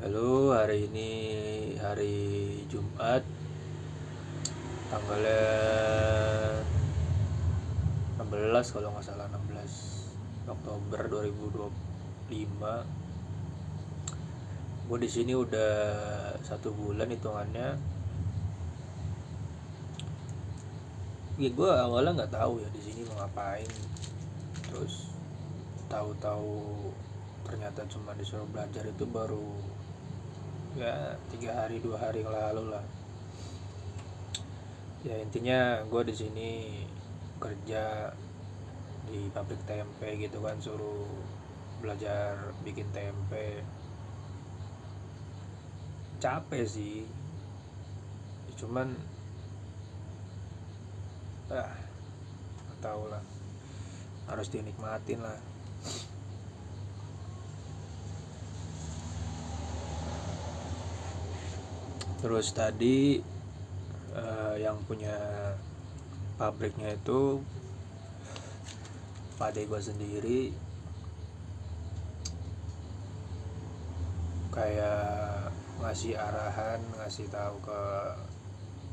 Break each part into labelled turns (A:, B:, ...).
A: Halo, hari ini hari Jumat, tanggalnya 16 kalau nggak salah, 16 Oktober 2025. Gue di sini udah 1 bulan hitungannya. Ya gue awalnya nggak tahu ya di sini mau ngapain. Terus tahu-tahu ternyata cuma disuruh belajar itu baru ya 3 hari 2 hari yang lalu lah. Ya intinya gue di sini kerja di pabrik tempe gitu kan, suruh belajar bikin tempe. Capek sih, cuman nggak tahu lah, harus dinikmatin lah. Terus tadi yang punya pabriknya itu pade gue sendiri, kayak ngasih arahan, ngasih tahu ke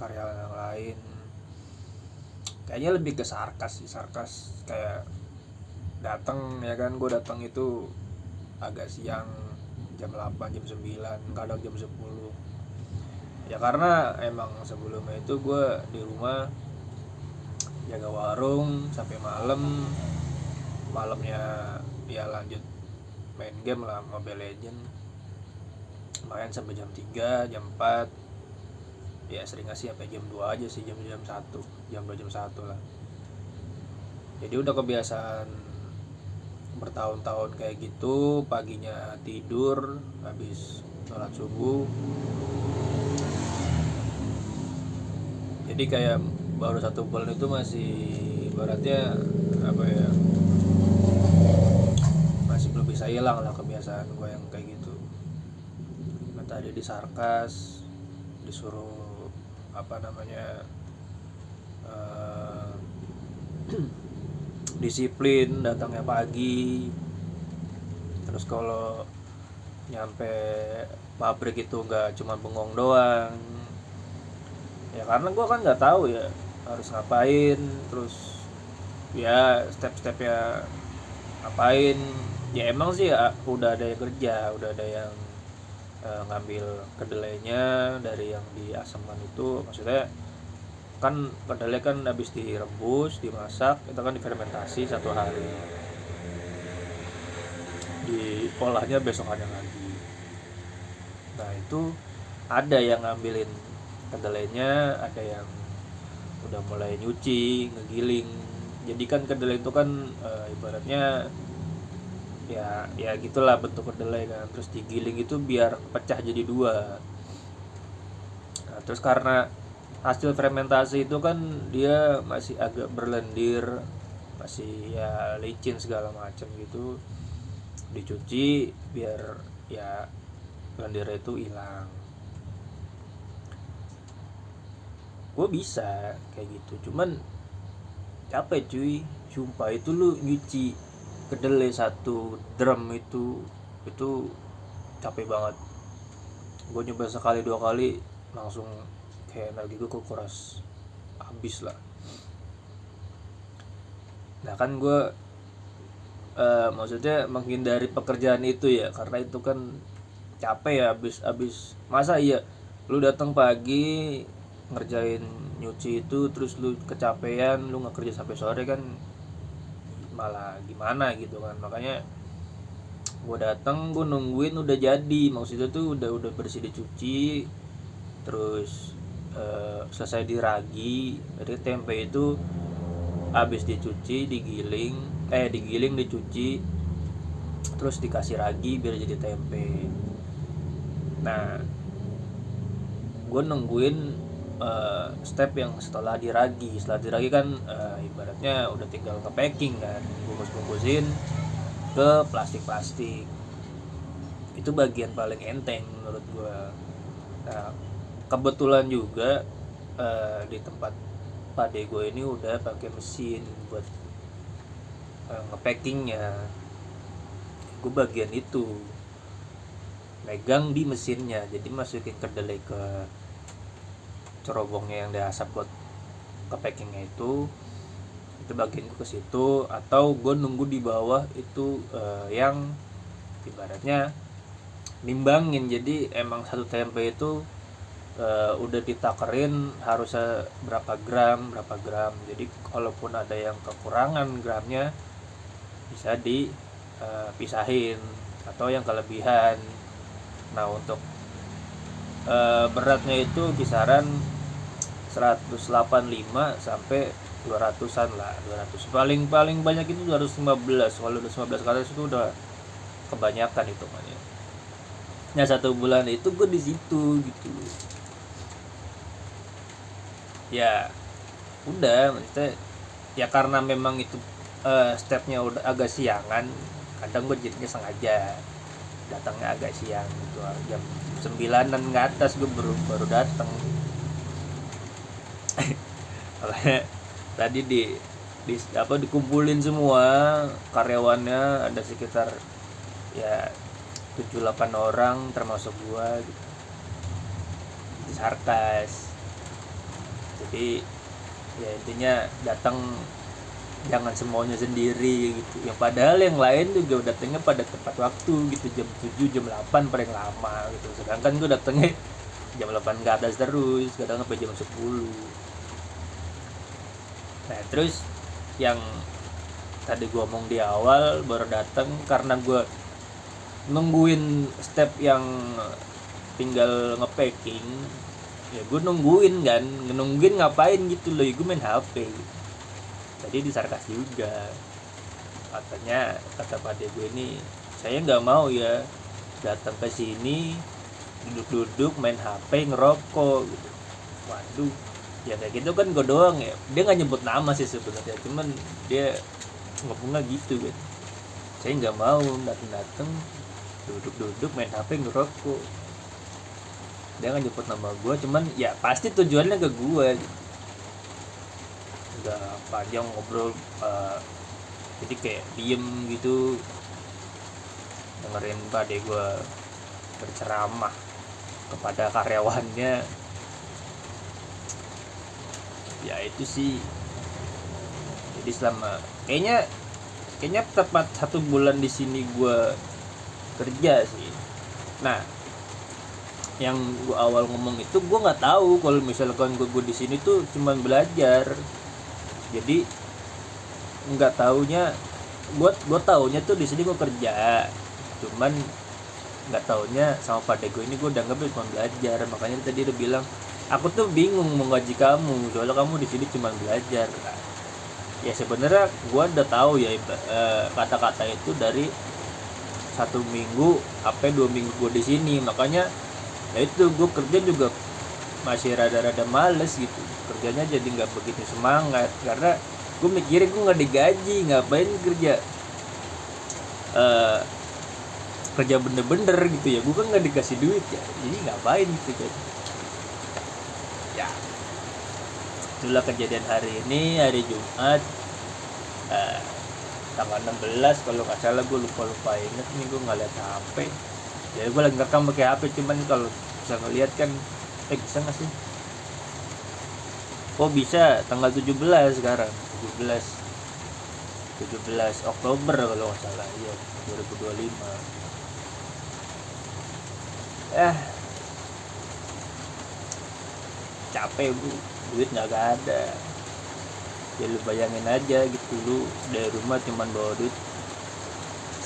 A: karyawan yang lain. Kayaknya lebih ke sarkas sih, sarkas kayak datang ya kan. Gue datang itu agak siang, jam 8, jam 9, kadang jam 10. Ya karena emang sebelumnya itu gue di rumah jaga warung sampai malam. Malamnya ya lanjut main game lah, Mobile Legend, main sampai jam 3, jam 4. Ya sering sih sampai jam 2 aja sih, jam 1, jam 2, jam 1 lah. Jadi udah kebiasaan bertahun-tahun kayak gitu. Paginya tidur habis sholat subuh, jadi kayak baru 1 bulan itu masih ibaratnya apa ya, masih belum bisa hilang lah kebiasaan gue yang kayak gitu. Nah, tadi disarkas, disuruh apa namanya, eh, disiplin datangnya pagi. Terus kalau nyampe pabrik itu nggak cuma bengong doang, ya karena gue kan nggak tahu ya harus ngapain. Terus ya step-stepnya ngapain. Ya emang sih ya, udah ada yang kerja, udah ada yang ngambil kedelainya dari yang di aseman itu. Maksudnya kan kedelai kan habis direbus, dimasak, itu kan difermentasi 1 hari, diolahnya besokannya lagi. Nah itu ada yang ngambilin kedelainya, ada yang udah mulai nyuci, ngegiling. Jadi kan kedelai itu kan ibaratnya ya gitulah bentuk kedelai kan. Terus digiling itu biar pecah jadi dua. Nah, terus karena hasil fermentasi itu kan dia masih agak berlendir, masih ya licin segala macam gitu, dicuci biar ya lendirnya itu hilang. Gue bisa kayak gitu, cuman capek cuy, sumpah. Itu lu nyuci kedelai 1 drum itu capek banget. Gue nyoba sekali 2 kali langsung kayak energi gue kekuras habis lah. Nah kan gue maksudnya menghindari pekerjaan itu ya, karena itu kan capek ya. Abis masa iya lu datang pagi ngerjain nyuci itu, terus lu kecapean, lu nggak kerja sampai sore kan malah gimana gitu kan. Makanya gue datang, gue nungguin udah jadi, maksudnya tuh udah bersih dicuci. Terus selesai diragi. Jadi tempe itu habis dicuci, digiling, dicuci, terus dikasih ragi biar jadi tempe. Nah gue nungguin step yang setelah diragi kan ibaratnya udah tinggal ke packing kan, bungkus-bungkusin ke plastik. Itu bagian paling enteng menurut gue. Nah kebetulan juga di tempat pade gue ini udah pakai mesin buat ngepackingnya. Gue bagian itu. megang di mesinnya, jadi masukin kedelai ke cerobongnya yang diasap buat ke packingnya itu bagian gue ke situ, atau gue nunggu di bawah itu yang ibaratnya nimbangin. Jadi emang satu tempe itu udah ditakerin harusnya berapa gram. Jadi kalaupun ada yang kekurangan gramnya bisa dipisahin, atau yang kelebihan. Nah untuk beratnya itu kisaran 185 sampai 200-an lah, 200 paling banyak itu 215. Kalau 215 ke atas itu udah kebanyakan hitungannya. Nah 1 bulan itu gue di situ gitu ya. Udah maksudnya ya karena memang itu stepnya udah agak siangan, kadang gue jadinya sengaja datangnya agak siang gitu, jam 9-an ke atas gue baru datang. Tadi dikumpulin semua karyawannya, ada sekitar ya 7-8 orang termasuk gua gitu. Di Sarkas. Jadi ya intinya datang jangan semuanya sendiri gitu. Yang padahal yang lain juga datangnya pada tepat waktu gitu, jam 7 jam 8 paling lama gitu. Sedangkan gua datangnya jam 8 ke atas terus, kadang sampai jam 10. Nah terus yang tadi gue omong di awal, baru datang karena gue nungguin step yang tinggal ngepacking. Ya gue nungguin ngapain gitu loh, gue main HP gitu. Tadi di Sarkas juga kata Pak gue ini, saya nggak mau ya datang ke sini duduk-duduk main HP ngerokok gitu. Waduh, ya kayak gitu kan gue doang ya. Dia nggak nyebut nama sih sebenarnya, cuman dia ngomongnya gitu kan. Saya nggak mau dateng duduk main HP ngerokok. Dia nggak nyebut nama gue, cuman ya pasti tujuannya ke gue gitu. Udah panjang ngobrol, jadi kayak diem gitu dengerin Pak gue berceramah kepada karyawannya. Ya itu sih. Jadi selama kayaknya tepat 1 bulan di sini gue kerja sih. Nah yang gue awal ngomong itu, gue nggak tahu kalau misalkan gue di sini tuh cuman belajar. Jadi nggak taunya gue taunya tuh di sini gue kerja, cuman nggak taunya sama Pak gue ini gue udah nggak cuma belajar. Makanya tadi dia bilang aku tuh bingung mau gaji kamu, soalnya kamu di sini cuma belajar. Ya sebenarnya gue udah tahu ya kata-kata itu dari 1 minggu sampai 2 minggu gue di sini. Makanya ya itu gue kerja juga masih rada-rada males gitu, kerjanya jadi nggak begitu semangat karena gue mikirin gue nggak digaji, ngapain kerja bener-bener gitu ya. Gue kan nggak dikasih duit ya, jadi ngapain gitu kan ya. Itulah kejadian hari ini, hari Jumat tanggal 16 kalau nggak salah. Gue lupa inget nih, gue nggak lihat HP ya. Gue lagi ngerekam pakai HP, cuman kalau bisa ngeliat kan bisa nggak sih? Oh bisa, tanggal 17 sekarang, 17 Oktober kalau nggak salah, iya 2025. Capek bu, duit nggak ada. Ya lu bayangin aja gitu, lu dari rumah cuman bawa duit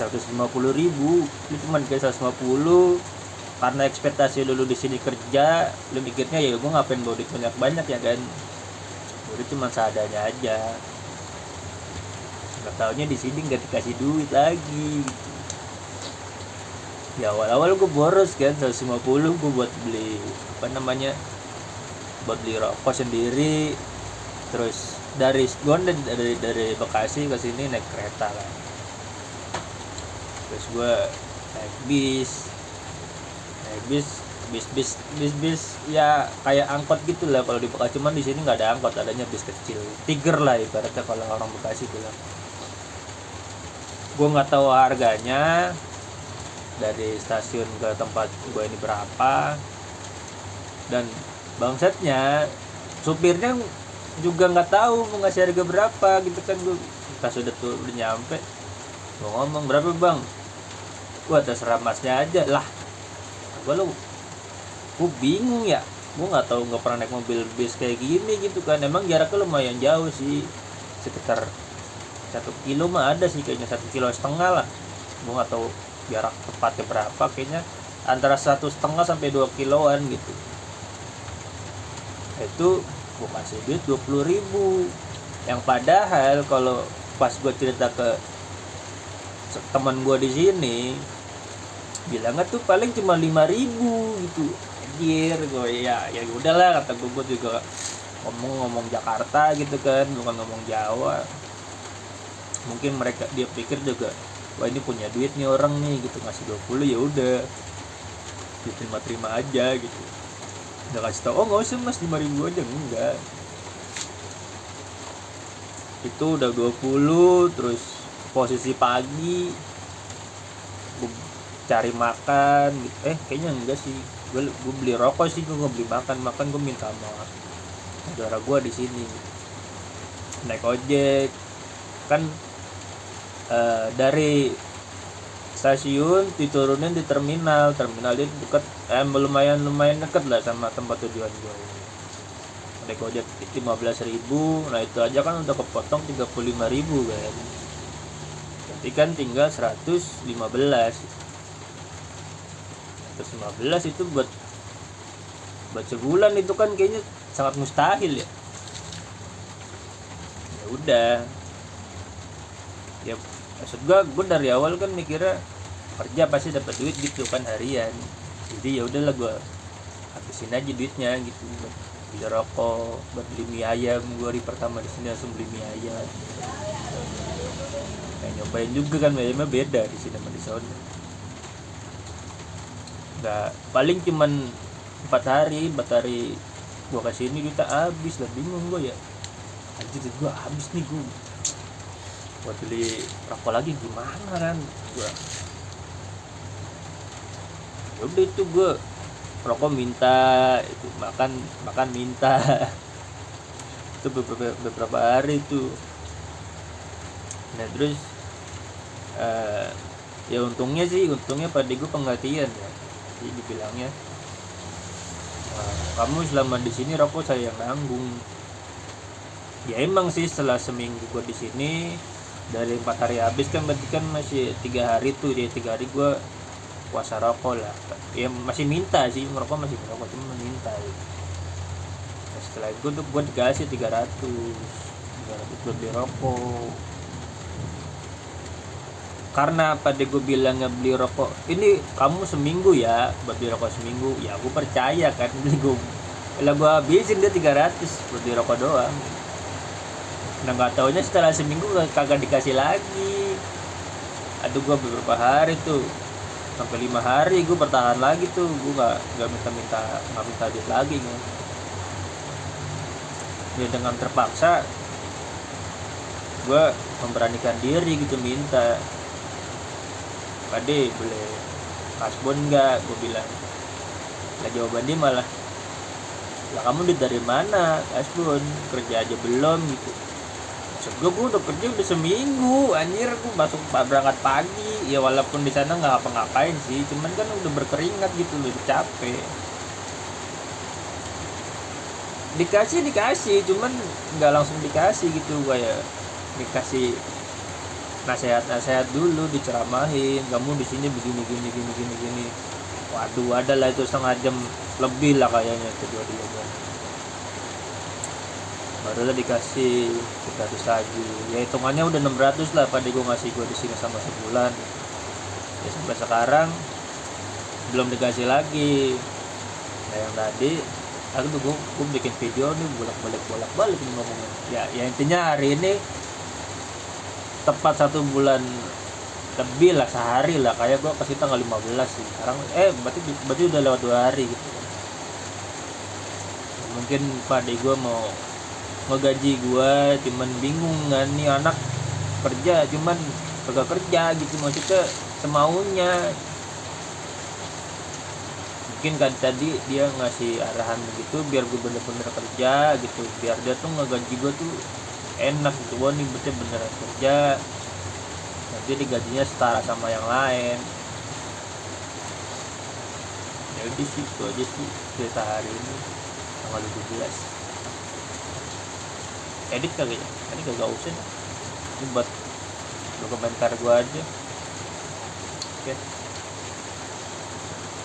A: 150.000, lu cuman kayak 150 karena ekspektasi lu di sini kerja, lu mikirnya ya gue ngapain bawa duit banyak ya kan. Duit cuma seadanya aja. Nggak taunya di sini nggak dikasih duit lagi gitu. Ya awal-awal gue boros kan, 150 gue buat beli buat beli rokok sendiri. Terus dari Bekasi ke sini naik kereta kan. Terus gue naik bis ya kayak angkot gitu lah kalau di Bekasi. Cuman di sini nggak ada angkot, adanya bis kecil, Tiger lah ibaratnya kalau orang Bekasi bilang. Gue nggak tahu harganya, dari stasiun ke tempat gue ini berapa. Dan bangsatnya supirnya juga nggak tahu mau ngasih harga berapa gitu kan. Gue pas udah nyampe gue ngomong, berapa bang? Gue terserah masnya aja lah. Gue bingung ya, gue nggak tahu, nggak pernah naik mobil bis kayak gini gitu kan. Emang jaraknya lumayan jauh sih, sekitar 1 kilo mah ada sih kayaknya, 1,5 kilo lah. Gue nggak tahu jarak tepatnya berapa, kayaknya antara 1,5 sampai 2 kiloan gitu. Itu gue kasih duit 20.000, yang padahal kalau pas gue cerita ke teman gue di sini bilangnya tuh paling cuma 5.000 gitu. Anjir, gue ya udahlah kata gue juga ngomong Jakarta gitu kan, bukan ngomong Jawa. Mungkin dia pikir juga, wah ini punya duit nih orang nih gitu, ngasih 20 ya udah diterima aja gitu. Udah kasih tau, oh nggak usah mas, 5.000 aja. Enggak, itu udah 20. Terus posisi pagi gue cari makan gitu. Kayaknya enggak sih, gue beli rokok sih, gue nggak beli makan gue minta sama saudara gue di sini. Naik ojek kan, dari stasiun diturunin di terminal dia deket, lumayan deket lah sama tempat tujuan gue. Naik ojek 15.000, nah itu aja kan udah kepotong 35.000 kan. Jadi kan tinggal 115 itu buat sebulan itu kan kayaknya sangat mustahil ya. Ya udah, ya maksud gue dari awal kan mikirnya kerja pasti dapat duit gitu kan harian. Jadi ya udahlah, gue habisin aja duitnya gitu, buat beli rokok, buat beli mie ayam. Gue hari pertama di sini langsung beli mie ayam. Nah, nyobain juga kan mie ayamnya beda di sini sama di sana. Nggak, paling cuman 4 hari gue kesini duitnya habis lah. Bingung gue ya, anjir duit gue habis nih, gue buat beli rokok lagi gimana kan. Gue ya udah, itu gue rokok minta, itu makan minta. Itu beberapa hari itu. Nah terus ya untungnya pada gue pengertian ya. Jadi dibilangnya, kamu selama di sini rokok saya yang nanggung. Ya emang sih, setelah seminggu gue di sini, dari 4 hari habis kan berarti kan masih 3 hari tuh. Jadi 3 hari gue puasa rokok lah. Ya masih minta sih, merokok masih merokok, cuma minta gitu. Nah, setelah itu tuh gue dikasih 300 buat beli rokok. Karena pada gue bilangnya beli rokok ini kamu seminggu ya, buat beli rokok seminggu, ya gue percaya kan. Beli gue habisin dia 300 buat beli rokok doang. Nah nggak taunya setelah seminggu kagak dikasih lagi. Aduh, gue beberapa hari tuh sampai 5 hari gue bertahan lagi tuh. Gue nggak minta duit lagi kan. Ya dengan terpaksa gue memberanikan diri gitu minta, Pade boleh kasbon nggak? Gue bilang. Nah jawaban dia malah, lah kamu dari mana kasbon, kerja aja belum gitu. Gue udah kerja udah seminggu, anjir. Gue berangkat pagi, ya walaupun di sana nggak ngapa-ngapain sih, cuman kan udah berkeringat gitu, udah capek. Dikasih, cuman nggak langsung dikasih gitu, kayak dikasih nasihat dulu, diceramahin, kamu di sini begini. Waduh, ada lah itu setengah jam lebih lah kayaknya itu dua-duanya. Barulah dikasih 300 lagi. Ya hitungannya udah 600 lah pada gue ngasih gue di sini sama sebulan. Ya sampai sekarang belum dikasih lagi. Nah yang tadi gue bikin video nih bolak-balik nih ngomongnya. Ya intinya hari ini tepat 1 bulan lebih lah, sehari lah, kayak gue kasih tanggal 15 sih sekarang. Berarti udah lewat 2 hari gitu. Mungkin pada gue mau ngegaji gue, cuman bingung kan nih anak kerja cuman kagak kerja gitu, maksudnya semaunya. mungkin kan tadi dia ngasih arahan begitu biar gue bener-bener kerja gitu, biar dia tuh ngegaji gue tuh enak gitu. Wah nih bener-bener kerja, nanti digajinya setara sama yang lain. Ya udah sih, itu aja sih cerita hari ini tanggal 17. Edit kali ya, ini kagak usah, ini buat dokumenter gue aja. Oke.